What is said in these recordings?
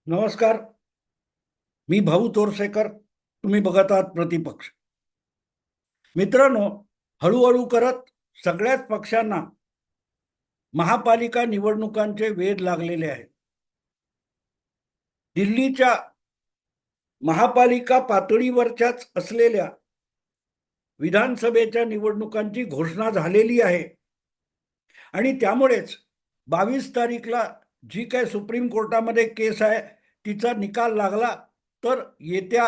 नमस्कार. मी भाऊ तोरसेकर. तुम्ही बघत आहात प्रतिपक्ष. मित्रांनो, हळूहळू करत सगळ्याच पक्षांना महापालिका निवडणुकांचे वेध लागलेले आहेत. दिल्लीच्या महापालिका पातळीवरच्याच असलेल्या विधानसभेच्या निवडणुकांची घोषणा झालेली आहे आणि त्यामुळेच 22 तारीखला जी काय सुप्रीम कोर्टामध्ये केस आहे तिचा निकाल लागला तर येत्या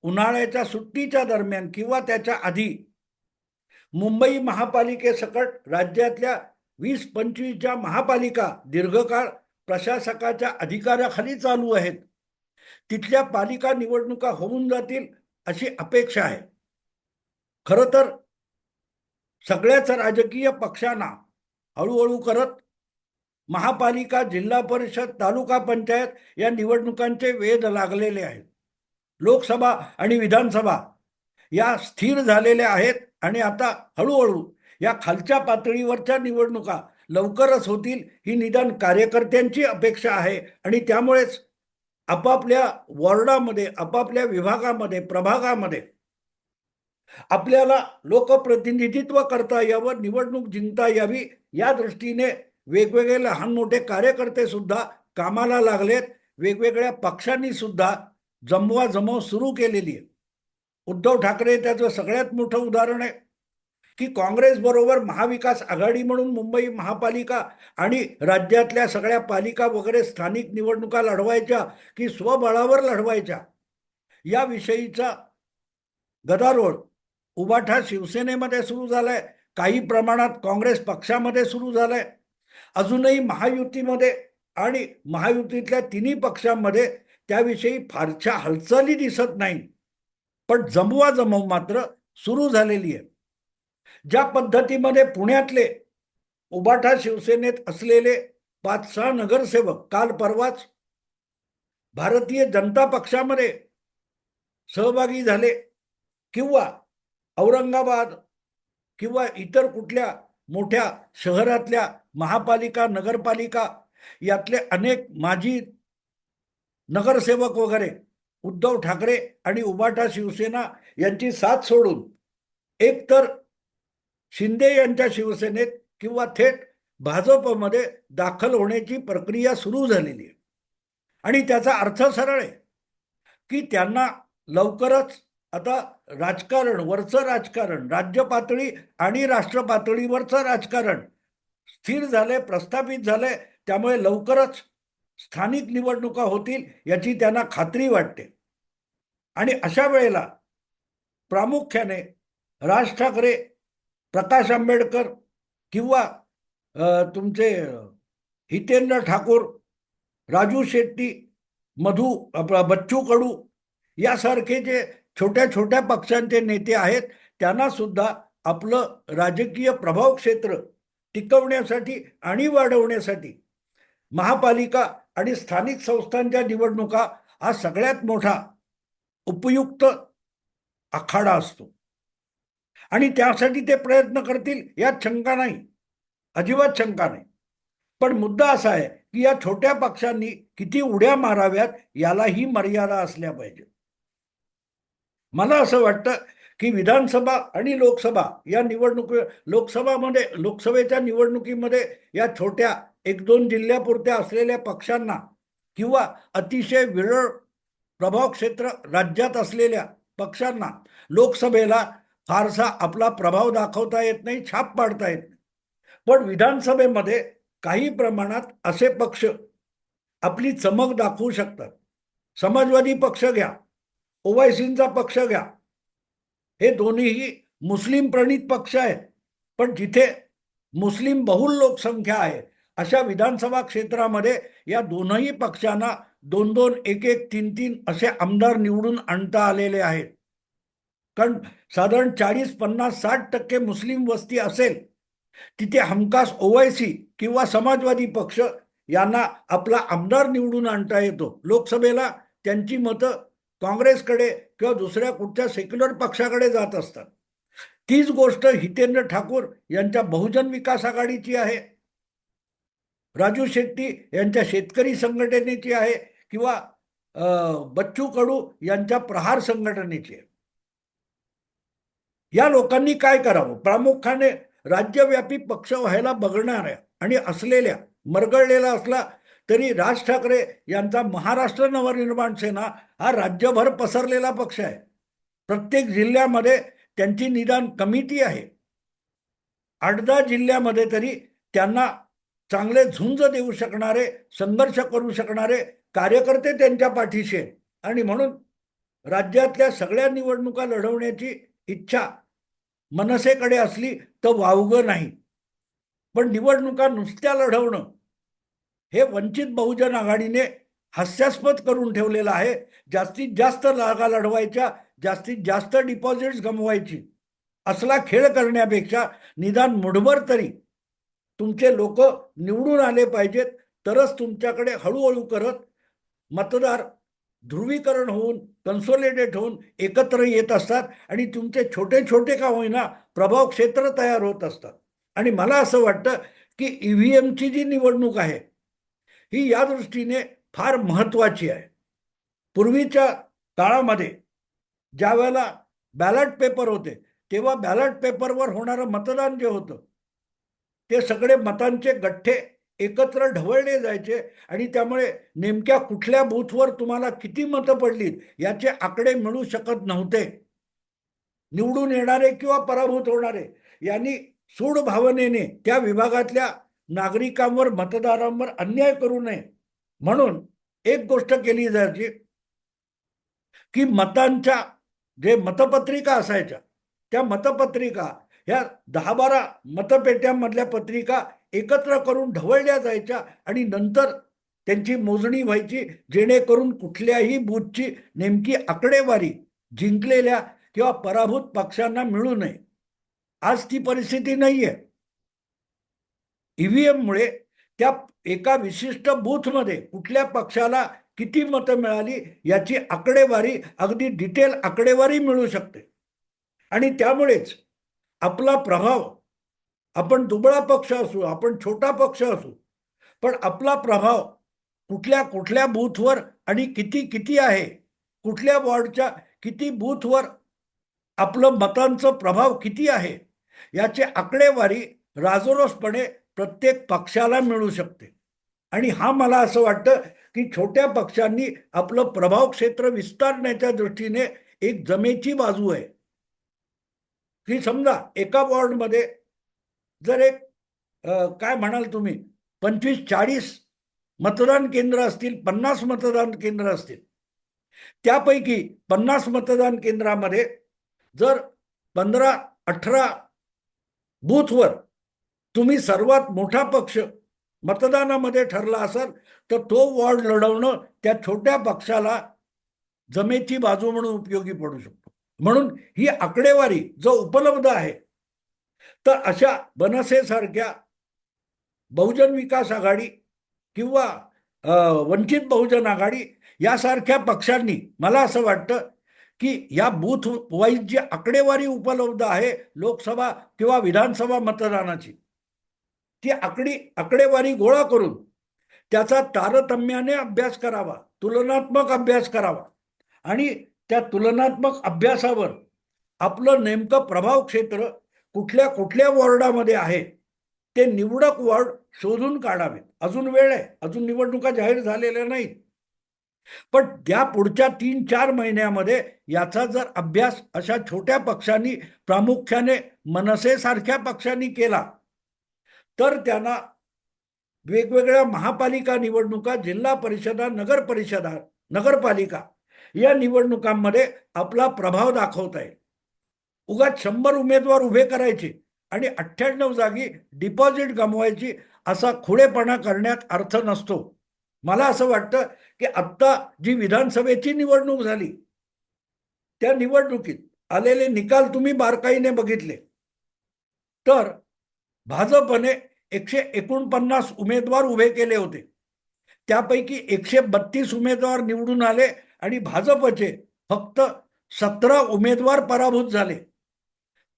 उन्हाळ्याच्या सुट्टीच्या दरम्यान किंवा त्याच्या आधी मुंबई महापालिकेसकट राज्यातल्या 20-25 ज्या महापालिका दीर्घकाळ प्रशासकाच्या अधिकाराखाली चालू आहेत तिथल्या पालिका निवडणुका होऊन जातील अशी अपेक्षा आहे. खरं तर सगळ्याच राजकीय पक्षांना हळूहळू करत महापालिका, जिल्हा परिषद, तालुका पंचायत या निवडणुकांचे वेध लागलेले आहेत. लोकसभा आणि विधानसभा या स्थिर झालेल्या आहेत आणि आता हळूहळू या खालच्या पातळीवरच्या निवडणुका लवकरच होतील ही निदान कार्यकर्त्यांची अपेक्षा आहे. आणि त्यामुळेच आपापल्या वॉर्डामध्ये, आपापल्या विभागामध्ये, प्रभागामध्ये आपल्याला लोकप्रतिनिधित्व करता यावं, निवडणूक जिंकता यावी या दृष्टीने वेगवेगळे लहान मोठे कार्यकर्ते सुद्धा कामाला लागलेत. वेगवेगळ्या पक्षांनी सुद्धा जमवाजमव सुरू केलेली आहे. उद्धव ठाकरे त्याचं सगळ्यात मोठं उदाहरण आहे की काँग्रेस बरोबर महाविकास आघाडी म्हणून मुंबई महापालिका आणि राज्यातल्या सगळ्या पालिका वगैरे स्थानिक निवडणुका लढवायच्या की स्वबळावर लढवायच्या याविषयीचा गदारोळ उबाठा शिवसेनेमध्ये सुरू झालाय, काही प्रमाणात काँग्रेस पक्षामध्ये सुरू झालाय, अजूनही महायुतीमध्ये आणि महायुतीतल्या तिन्ही पक्षांमध्ये त्याविषयी फारशा हालचाली दिसत नाही. पण जमवाजमव मात्र सुरू झालेली आहे. ज्या पद्धतीमध्ये पुण्यातले उबाठा शिवसेनेत असलेले 5-6 नगरसेवक काल परवाच भारतीय जनता पक्षामध्ये सहभागी झाले किंवा औरंगाबाद किंवा इतर कुठल्या मोठ्या शहरातल्या महापालिका, नगरपालिका यातले अनेक माजी नगरसेवक वगैरे उद्धव ठाकरे आणि उबाठा शिवसेना यांची साथ सोडून एकतर शिंदे यांच्या शिवसेनेत किंवा थेट भाजपमध्ये दाखल होण्याची प्रक्रिया सुरू झालेली आहे. आणि त्याचा अर्थ सरळ आहे की त्यांना लवकरच आता राजकारण, वरचं राजकारण, राज्य पातळी आणि राष्ट्र पातळीवरचं राजकारण स्थिर झालंय, प्रस्थापित झालंय. त्यामुळे लवकरच स्थानिक निवडणुका होतील याची त्यांना खात्री वाटते. आणि अशा वेळेला प्रामुख्याने राज ठाकरे, प्रकाश आंबेडकर किंवा तुमचे हितेंद्र ठाकूर, राजू शेट्टी, बच्चू कडू यासारखे जे छोट्या छोट्या पक्षांचे नेते आहेत त्यांना सुद्धा आपलं राजकीय प्रभाव क्षेत्र टिकवण्यासाठी आणि वाढवण्यासाठी महापालिका आणि स्थानिक संस्थांच्या निवडणुका हा सगळ्यात मोठा उपयुक्त आखाडा असतो आणि त्यासाठी ते प्रयत्न करतील यात शंका नाही, अजिबात शंका नाही. पण मुद्दा असा आहे की या छोट्या पक्षांनी किती उड्या माराव्यात यालाही मर्यादा असल्या पाहिजे. मला असं वाटतं की विधानसभा आणि लोकसभा या लोकसभेच्या निवडणुकीमध्ये या छोट्या 1-2 जिल्ह्यापुरत्या असलेल्या पक्षांना किंवा अतिशय विरळ प्रभाव क्षेत्र राज्यात असलेल्या पक्षांना लोकसभेला फारसा आपला प्रभाव दाखवता येत नाही, छाप पाडता येत नाही. पण विधानसभेमध्ये काही प्रमाणात असे पक्ष आपली चमक दाखवू शकतात. समाजवादी पक्ष घ्या, ओवायसींचा पक्ष घ्या, हे दोन्हीही मुस्लिम प्रणित पक्ष आहेत. पण जिथे मुस्लिम बहुल लोकसंख्या आहे अशा विधानसभा क्षेत्रामध्ये या दोनही पक्षांना 2-2, 1-1, 3-3 असे आमदार निवडून आणता आलेले आहेत. कारण साधारण 40, 50, 60% मुस्लिम वस्ती असेल तिथे हमखास ओवायसी किंवा समाजवादी पक्ष यांना आपला आमदार निवडून आणता येतो. लोकसभेला त्यांची मतं काँग्रेसकडे किंवा दुसऱ्या कुठच्या सेक्युलर पक्षाकडे जात असतात. तीच गोष्ट हितेंद्र ठाकूर यांच्या बहुजन विकास आघाडीची आहे, राजू शेट्टी यांच्या शेतकरी संघटनेची आहे किंवा बच्चू कडू यांच्या प्रहार संघटनेची आहे. या लोकांनी काय करावं? प्रामुख्याने राज्यव्यापी पक्ष व्हायला बघणाऱ्या आणि असलेल्या, मरगळलेला असला तरी राज ठाकरे यांचा महाराष्ट्र नवनिर्माण सेना हा राज्यभर पसरलेला पक्ष आहे. प्रत्येक जिल्ह्यामध्ये त्यांची निदान कमिटी आहे. 8-10 जिल्ह्यामध्ये तरी त्यांना चांगले झुंज देऊ शकणारे, संघर्ष करू शकणारे कार्यकर्ते त्यांच्या पाठीशी आहेत. आणि म्हणून राज्यातल्या सगळ्या निवडणुका लढवण्याची इच्छा मनसेकडे असली तर वावगं नाही. पण निवडणुका नुसत्या लढवणं हे वंचित बहुजन आघाडीने हास्यास्पद करून ठेवलेलं आहे. जास्तीत जास्त जागा लढवायच्या, जास्तीत जास्त डिपॉझिट्स गमवायची, असला खेळ करण्यापेक्षा निदान मुठभर तरी तुमचे लोक निवडून आले पाहिजेत, तरच तुमच्याकडे हळूहळू करत मतदार ध्रुवीकरण होऊन, कन्सोलिडेट होऊन एकत्र येत असतात आणि तुमचे छोटे छोटे का होईना प्रभाव क्षेत्र तयार होत असतात. आणि मला असं वाटतं की ईव्हीएमची जी निवडणूक आहे ही या दृष्टीने फार महत्वाची आहे. पूर्वीच्या काळामध्ये ज्या वेळेला बॅलट पेपर होते तेव्हा बॅलट पेपरवर होणारं मतदान जे होतं ते सगळे मतांचे गठ्ठे एकत्र ढवळले जायचे आणि त्यामुळे नेमक्या कुठल्या बूथवर तुम्हाला किती मतं पडलीत याचे आकडे मिळू शकत नव्हते. निवडून येणारे किंवा पराभूत होणारे यांनी सूड भावनेने त्या विभागातल्या नागरिकांवर, मतदारांवर अन्याय करू नये म्हणून एक गोष्ट केली जायची की मतांच्या जे मतपत्रिका असायच्या त्या मतपत्रिका ह्या 10-12 मतपेट्यांमधल्या पत्रिका एकत्र करून ढवळल्या जायच्या आणि नंतर त्यांची मोजणी व्हायची, जेणेकरून कुठल्याही बूथची नेमकी आकडेवारी जिंकलेल्या किंवा पराभूत पक्षांना मिळू नये. आज ती परिस्थिती नाहीये. ईव्हीएममुळे त्या एका विशिष्ट बूथमध्ये कुठल्या पक्षाला किती मतं मिळाली याची आकडेवारी, अगदी डिटेल आकडेवारी मिळू शकते. आणि त्यामुळेच आपला प्रभाव, आपण दुबळा पक्ष असू, आपण छोटा पक्ष असू, पण आपला प्रभाव कुठल्या कुठल्या बूथवर आणि किती किती आहे, कुठल्या वॉर्डच्या किती बूथवर आपलं मतांचं प्रभाव किती आहे याची आकडेवारी राजरोसपणे प्रत्येक पक्षाला मिळू शकते. आणि हा मला असं वाटतं की छोट्या पक्षांनी आपलं प्रभाव क्षेत्र विस्तारण्याच्या दृष्टीने एक जमेची बाजू आहे. की समजा एका वॉर्डमध्ये जर एक काय म्हणाल तुम्ही 25-40 मतदान केंद्र असतील, 50 मतदान केंद्र असतील, त्यापैकी 50 मतदान केंद्रामध्ये जर 15-18 बूथवर तुम्ही सर्वात मोठा पक्ष मतदानामध्ये ठरला असाल तर तो वॉर्ड लढवणं त्या छोट्या पक्षाला जमेची बाजू म्हणून उपयोगी पडू शकतो. म्हणून ही आकडेवारी जो उपलब्ध आहे तर अशा बनसेसारख्या बहुजन विकास आघाडी किंवा वंचित बहुजन आघाडी यासारख्या पक्षांनी, मला असं वाटतं की या बूथ वाईज जी आकडेवारी उपलब्ध आहे लोकसभा किंवा विधानसभा मतदानाची, ती आकडेवारी गोळा करून त्याचा तारतम्याने अभ्यास करावा, तुलनात्मक अभ्यास करावा आणि त्या तुलनात्मक अभ्यासावर आपलं नेमकं प्रभाव क्षेत्र कुठल्या कुठल्या वॉर्डामध्ये आहे ते निवडक वॉर्ड शोधून काढावेत. अजून वेळ आहे, अजून निवडणुका जाहीर झालेल्या नाहीत, पण त्या पुढच्या 3-4 महिन्यामध्ये याचा जर अभ्यास अशा छोट्या पक्षांनी, प्रामुख्याने मनसेसारख्या पक्षांनी केला तर त्यांना वेगवेगळ्या महापालिका निवडणुका, जिल्हा परिषदा, नगर परिषदा, नगरपालिका या निवडणुकांमध्ये आपला प्रभाव दाखवता येईल. उगाच 100 उमेदवार उभे करायचे आणि 98 जागी डिपॉझिट गमवायची असा खुळेपणा करण्यात अर्थ नसतो. मला असं वाटतं की आत्ता जी विधानसभेची निवडणूक झाली त्या निवडणुकीत आलेले निकाल तुम्ही बारकाईने बघितले तर भाजपने 149 उमेदवार उभे केले होते, त्यापैकी 132 उमेदवार निवडून आले आणि भाजपचे फक्त 17 उमेदवार पराभूत झाले.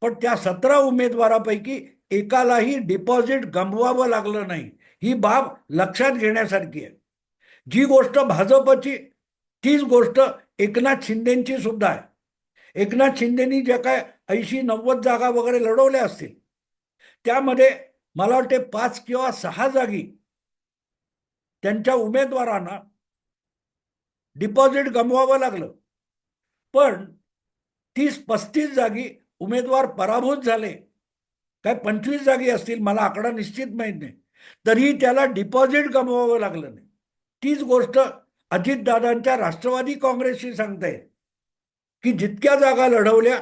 पण त्या 17 उमेदवारापैकी एकालाही डिपॉझिट गमवावं लागलं नाही. ही बाब लक्षात घेण्यासारखी आहे. जी गोष्ट भाजपची तीच गोष्ट एकनाथ शिंदेची सुद्धा आहे. एकनाथ शिंदेनी ज्या काय 80-90 जागा वगैरे लढवल्या असतील, त्यामध्ये मला वाटते 5 किंवा 6 जागी त्यांच्या उमेदवारांना डिपॉझिट गमवावं लागलं. पण 30-35 जागी उमेदवार पराभूत झाले. काय 25 जागी असतील, मला आकडा निश्चित माहीत नाही, तरीही त्याला डिपॉझिट गमवावं लागलं नाही. तीच गोष्ट अजितदादांच्या राष्ट्रवादी काँग्रेसशी सांगता येईल, की जितक्या जागा लढवल्या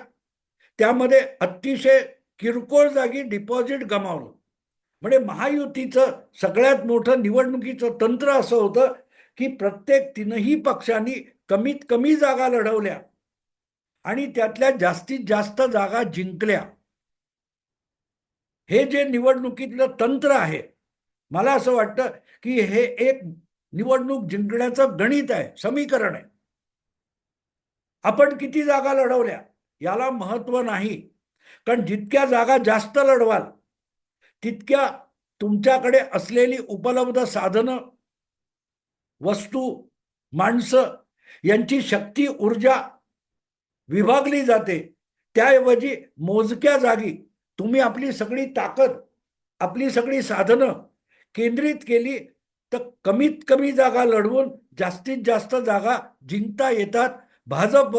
त्यामध्ये अतिशय किरकोळ जागी डिपॉझिट गमावलं. म्हणजे महायुतीचं सगळ्यात मोठं निवडणुकीचं तंत्र असं होतं की प्रत्येक तीनही पक्षांनी कमीत कमी जागा लढवल्या आणि त्यातल्या जास्तीत जास्त जागा जिंकल्या. हे जे निवडणुकीतलं तंत्र आहे, मला असं वाटतं की हे एक निवडणूक जिंकण्याचं गणित आहे, समीकरण आहे. आपण किती जागा लढवल्या याला महत्व नाही, कारण जितक्या जागा जास्त लढवाल तितक्या तुमच्याकडे असलेली उपलब्ध साधनं, वस्तू, माणसं यांची शक्ती, ऊर्जा विभागली जाते. त्याऐवजी मोजक्या जागी तुम्ही आपली सगळी ताकद, आपली सगळी साधनं केंद्रित केली तर कमीत कमी जागा लढवून जास्तीत जास्त जागा जिंकता येतात. भाजप,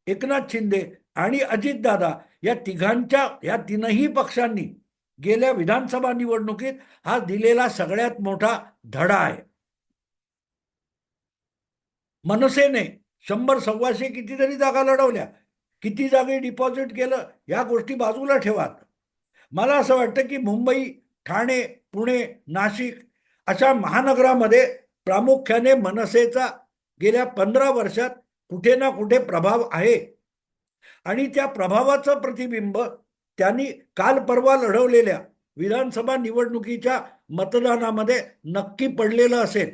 एकनाथ शिंदे आणि अजितदादा या तीनही पक्षांनी गेल्या विधानसभा निवडणुकीत हा दिलेला सगळ्यात मोठा धडा आहे. मनसेने 100-125 कितीतरी जागा लढवल्या, किती जागी डिपॉझिट केलं या गोष्टी बाजूला ठेवा. मला असं वाटतं की मुंबई, ठाणे, पुणे, नाशिक अशा महानगरामध्ये प्रामुख्याने मनसेचा गेल्या 15 वर्षात कुठे ना कुठे प्रभाव आहे आणि त्या प्रभावाचं प्रतिबिंब त्यांनी काल परवा लढवलेल्या विधानसभा निवडणुकीच्या मतदानामध्ये नक्की पडलेलं असेल.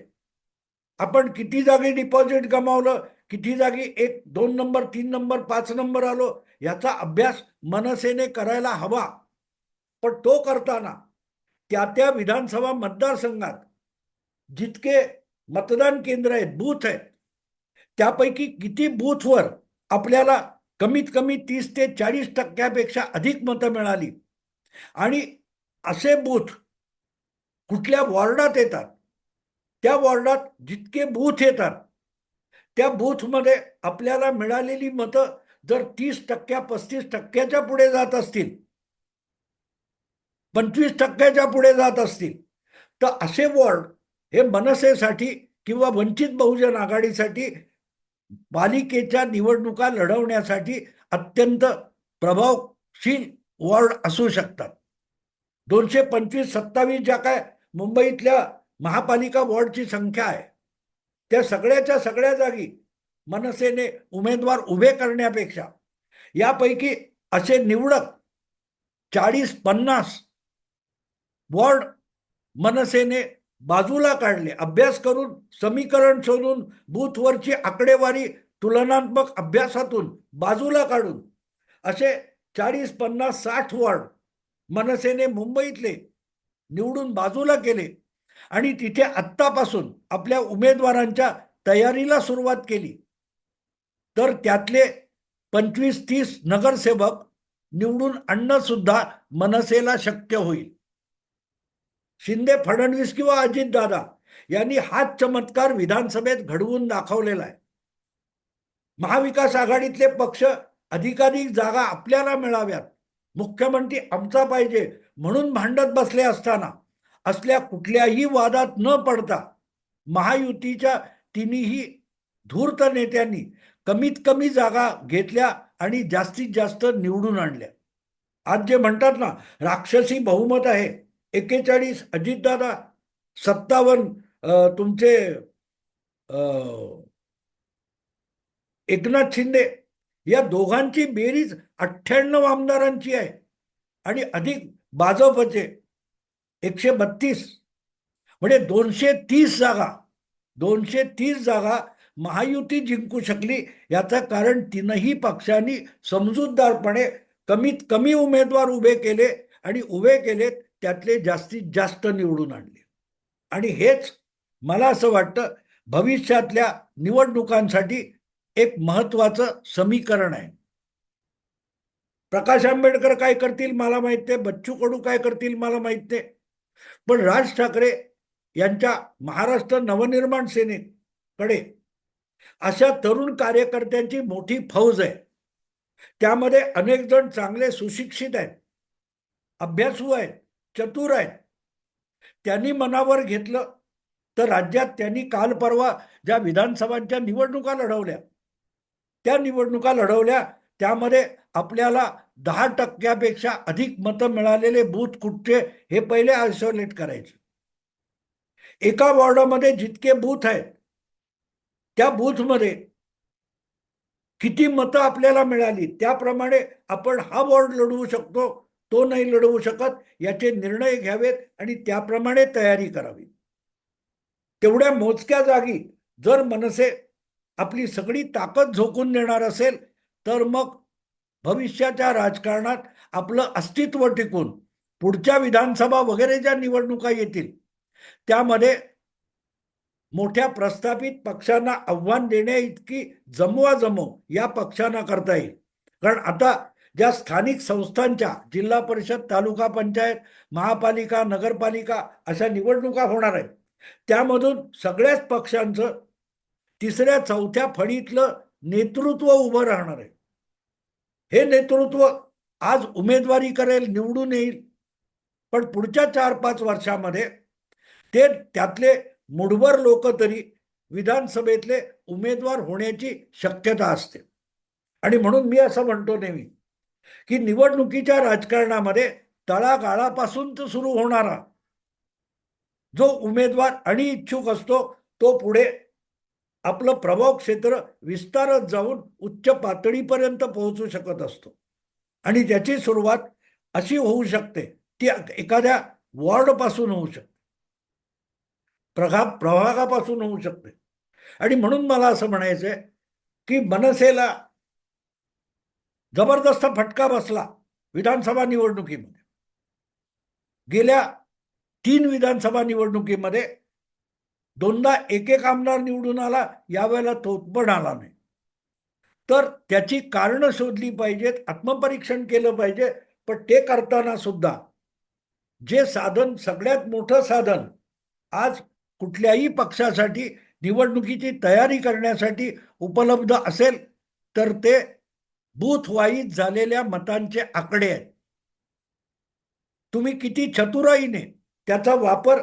आपण किती जागी डिपॉझिट गमावलं, किती जागी 1-2 नंबर, 3 नंबर, 5 नंबर आलो याचा अभ्यास मनसेने करायला हवा. पण तो करताना त्या विधानसभा मतदारसंघात जितके मतदान केंद्र आहेत, बूथ आहेत, त्यापैकी किती बूथवर आपल्याला कमीत कमी 30 ते 40% अधिक मतं मिळाली आणि असे बूथ कुठल्या वॉर्डात येतात, त्या वॉर्डात जितके बूथ येतात त्या बूथमध्ये आपल्याला मिळालेली मतं जर 30%, 35%च्या पुढे जात असतील, 25%च्या पुढे जात असतील, तर असे वॉर्ड हे मनसेसाठी किंवा वंचित बहुजन आघाडीसाठी पालिकेच्या निवडणुका लढवण्यासाठी अत्यंत प्रभावशील वॉर्ड असू शकतात. 225-27 ज्या काय मुंबईतल्या महापालिका वॉर्डची संख्या आहे, त्या सगळ्याच्या सगळ्या जागी मनसेने उमेदवार उभे करण्यापेक्षा यापैकी असे निवडक 40-50 वॉर्ड मनसेने बाजूला काढले. अभ्यास करून, समीकरण शोधून, बूथवरची आकडेवारी तुलनात्मक अभ्यासातून बाजूला काढून असे 40-50-60 वॉर्ड मनसेने मुंबईतले निवडून बाजूला केले आणि तिथे आत्तापासून आपल्या उमेदवारांच्या तयारीला सुरुवात केली तर त्यातले 25-30 नगरसेवक निवडून आणणं सुद्धा मनसेला शक्य होईल. शिंदे, फडणवीस किंवा अजितदादा यांनी हाच चमत्कार विधानसभेत घडवून दाखवलेला आहे. महाविकास आघाडीतले पक्ष अधिकाधिक जागा आपल्याला मिळाव्यात, मुख्यमंत्री आमचा पाहिजे म्हणून भांडत बसले असताना असल्या कुठल्याही वादात न पडता महायुतीच्या तिन्ही धूर्त नेत्यांनी कमीत कमी जागा घेतल्या आणि जास्तीत जास्त निवडून आणल्या. आज जे म्हणतात ना राक्षसी बहुमत आहे, 41 अजितदादा, 57 तुमचे एकनाथ शिंदे, या दोघांची बेरीज 98 आमदारांची आहे आणि अधिक भाजपचे 132, म्हणजे 230 जागा महायुती जिंकू शकली. याचं कारण तीनही पक्षांनी समजूतदारपणे कमीत कमी उमेदवार उभे केले आणि उभे केलेत त्यातले जास्तीत जास्त निवडून आणले. आणि हेच मला असं वाटतं भविष्यातल्या निवडणुकांसाठी एक महत्वाचं समीकरण आहे. प्रकाश आंबेडकर काय करतील मला माहित नाही, बच्चू कडू काय करतील मला माहित नाही, पण राज ठाकरे यांच्या महाराष्ट्र नवनिर्माण सेनेकडे अशा तरुण कार्यकर्त्यांची मोठी फौज आहे. त्यामध्ये अनेक जण चांगले सुशिक्षित आहेत, अभ्यासू आहेत, चतुर आहेत. त्यांनी मनावर घेतलं तर राज्यात त्यांनी काल परवा ज्या विधानसभांच्या निवडणुका लढवल्या, त्या निवडणुका लढवल्या त्यामध्ये आपल्याला 10% अधिक मतं मिळालेले बूथ कुठचे हे पहिले आयसोलेट करायचे. एका वॉर्डामध्ये जितके बूथ आहेत त्या बूथमध्ये किती मतं आपल्याला मिळाली त्याप्रमाणे आपण हा वॉर्ड लढवू शकतो, तो नाही लढवू शकत, याचे निर्णय घ्यावेत आणि त्याप्रमाणे तयारी करावी. तेवढ्या मोजक्या जागी जर मनसे आपली सगळी ताकद झोकून देणार असेल तर मग भविष्याच्या राजकारणात आपलं अस्तित्व टिकून पुढच्या विधानसभा वगैरे ज्या निवडणुका येतील त्यामध्ये मोठ्या प्रस्थापित पक्षांना आव्हान देण्या इतकी जमवाजमव या पक्षांना करता येईल. कारण आता ज्या स्थानिक संस्थांच्या जिल्हा परिषद, तालुका पंचायत, महापालिका, नगरपालिका अशा निवडणुका होणार आहेत, त्यामधून सगळ्याच पक्षांचं तिसऱ्या चौथ्या फळीतलं नेतृत्व उभं राहणार आहे. हे नेतृत्व आज उमेदवारी करेल, निवडून येईल, पण पुढच्या 4-5 वर्षामध्ये ते त्यातले मुठभर लोक तरी विधानसभेतले उमेदवार होण्याची शक्यता असते. आणि म्हणून मी असं म्हणतो नेहमी की निवडणुकीच्या राजकारणामध्ये तळागाळापासून तर सुरू होणारा जो उमेदवार आणि इच्छुक असतो तो पुढे आपलं प्रभाव क्षेत्र विस्तारत जाऊन उच्च पातळीपर्यंत पोहोचू शकत असतो. आणि त्याची सुरुवात अशी होऊ शकते ती एखाद्या वॉर्डपासून होऊ शकते, प्रभागापासून होऊ शकते. आणि म्हणून मला असं म्हणायचंय की मनसेला जबरदस्त फटका बसला विधानसभा निवडणुकीमध्ये. गेल्या 3 विधानसभा निवडणुकीमध्ये दोनदा एक आमदार निवडून आला, यावेळेला तो पण आला नाही. तर त्याची कारणं शोधली पाहिजेत, आत्मपरीक्षण केलं पाहिजे. पण ते करताना सुद्धा जे साधन, सगळ्यात मोठं साधन आज कुठल्याही पक्षासाठी निवडणुकीची तयारी करण्यासाठी उपलब्ध असेल तर ते बूथ वाईज झालेल्या मतांचे आकडे आहेत. तुम्ही किती चतुराईने त्याचा वापर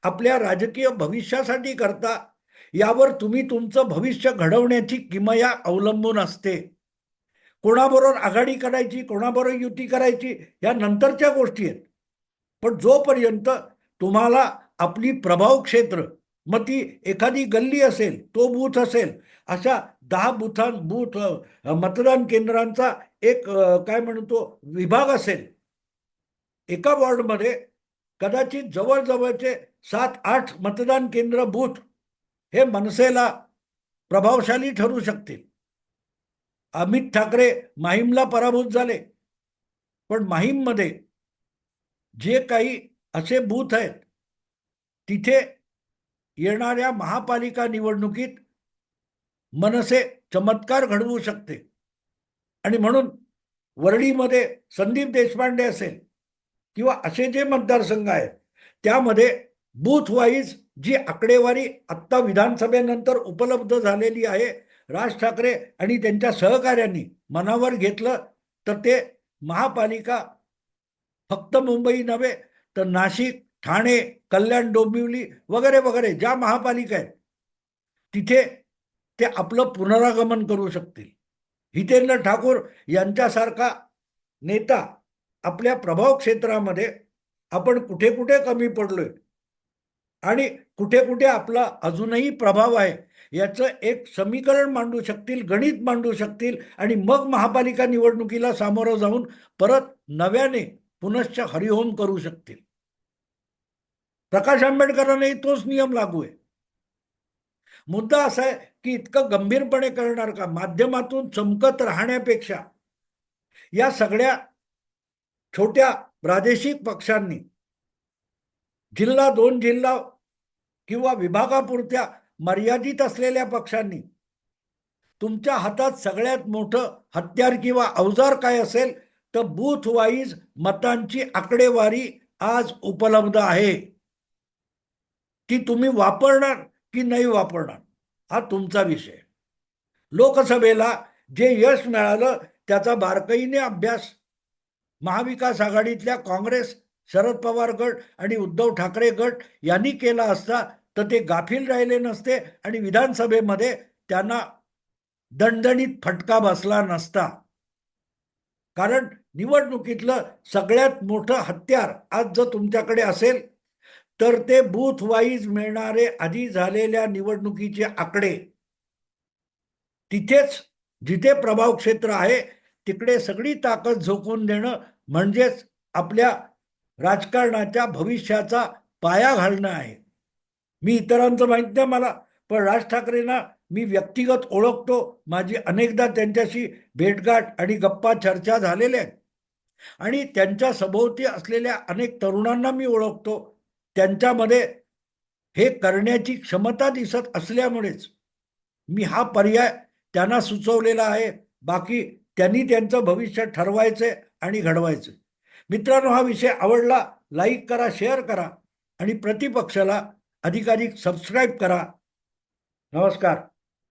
आपल्या राजकीय भविष्यासाठी करता यावर तुम्ही तुमचं भविष्य घडवण्याची किमया अवलंबून असते. कोणाबरोबर आघाडी करायची, कोणाबरोबर युती करायची या नंतरच्या गोष्टी आहेत. पण जोपर्यंत तुम्हाला आपली प्रभाव क्षेत्र, मग ती एखादी गल्ली असेल, तो बूथ असेल, अशा 10 बूथ मतदान केंद्रांचा एक काय म्हणतो विभाग असेल, एका वॉर्डमध्ये कदाचित जवळजवळचे 7-8 मतदान केंद्र बूथ हे मनसेला प्रभावशाली ठरू शकतील. अमित ठाकरे माहीमला पराभूत झाले, पण माहीममध्ये जे काही असे बूथ आहेत तिथे येणाऱ्या महापालिका निवडणुकीत मनसे चमत्कार घडवू शकते. आणि म्हणून वरळीमध्ये संदीप देशपांडे असेल किंवा असे जे मतदारसंघ आहेत त्यामध्ये बूथ वाईज जी आकडेवारी आत्ता विधानसभेनंतर उपलब्ध झालेली आहे, राज ठाकरे आणि त्यांच्या सहकाऱ्यांनी मनावर घेतलं तर ते महापालिका फक्त मुंबई नव्हे तर नाशिक, ठाणे, कल्याण, डोंबिवली वगैरे वगैरे ज्या महापालिका आहेत तिथे ते आपलं पुनरागमन करू शकतील. हितेंद्र ठाकूर यांच्यासारखा नेता आपल्या प्रभाव क्षेत्रामध्ये आपण कुठे कुठे कमी पडलोय आणि कुठे कुठे आपला अजूनही प्रभाव आहे याचं एक समीकरण मांडू शकतील, गणित मांडू शकतील आणि मग महापालिका निवडणुकीला सामोरं जाऊन परत नव्याने पुनश्च हरिओम करू शकतील. प्रकाश आंबेडकरांनाही तोच नियम लागू आहे. मुद्दा असा आहे की इतकं गंभीरपणे करणार का? माध्यमातून चमकत राहण्यापेक्षा या सगळ्या छोट्या प्रादेशिक पक्षांनी जिल्हा, 2 जिल्हा किंवा विभागापुरत्या मर्यादित असलेल्या पक्षांनी तुमच्या हातात सगळ्यात मोठं हत्यार किंवा अवजार काय असेल तर बूथ वाईज मतांची आकडेवारी आज उपलब्ध आहे. ती तुम्ही वापरणार की नाही वापरणार हा तुमचा विषय. लोकसभेला जे यश मिळालं त्याचा बारकाईने अभ्यास महाविकास आघाडीतल्या काँग्रेस, शरद पवार गट आणि उद्धव ठाकरे गट यांनी केला असता तर ते गाफील राहिले नसते आणि विधानसभेमध्ये त्यांना दणदणीत फटका बसला नसता. कारण निवडणुकीतलं सगळ्यात मोठं हत्यार आज जर तुमच्याकडे असेल तर ते बूथ वाईज मिळणारे आधी झालेल्या निवडणुकीचे आकडे. तिथेच जिथे प्रभाव क्षेत्र आहे तिकडे सगळी ताकद झोकून देणं म्हणजेच आपल्या राजकारणाच्या भविष्याचा पाया घालणं आहे. मी इतरांचं माहित नाही मला, पण राज ठाकरेंना मी व्यक्तिगत ओळखतो. माझी अनेकदा त्यांच्याशी भेटगाठ आणि गप्पा चर्चा झालेल्या आहेत आणि त्यांच्या सभोवती असलेल्या अनेक तरुणांना मी ओळखतो. त्यांच्यामध्ये हे करण्याची क्षमता दिसत असल्यामुळेच मी हा पर्याय त्यांना सुचवलेला आहे. बाकी त्यांनी त्यांचं भविष्य ठरवायचे आणि घडवायचे. मित्रांनो, हा विषय आवडला, लाईक करा, शेअर करा आणि प्रतिपक्षाला अधिकाधिक सबस्क्राईब करा. नमस्कार.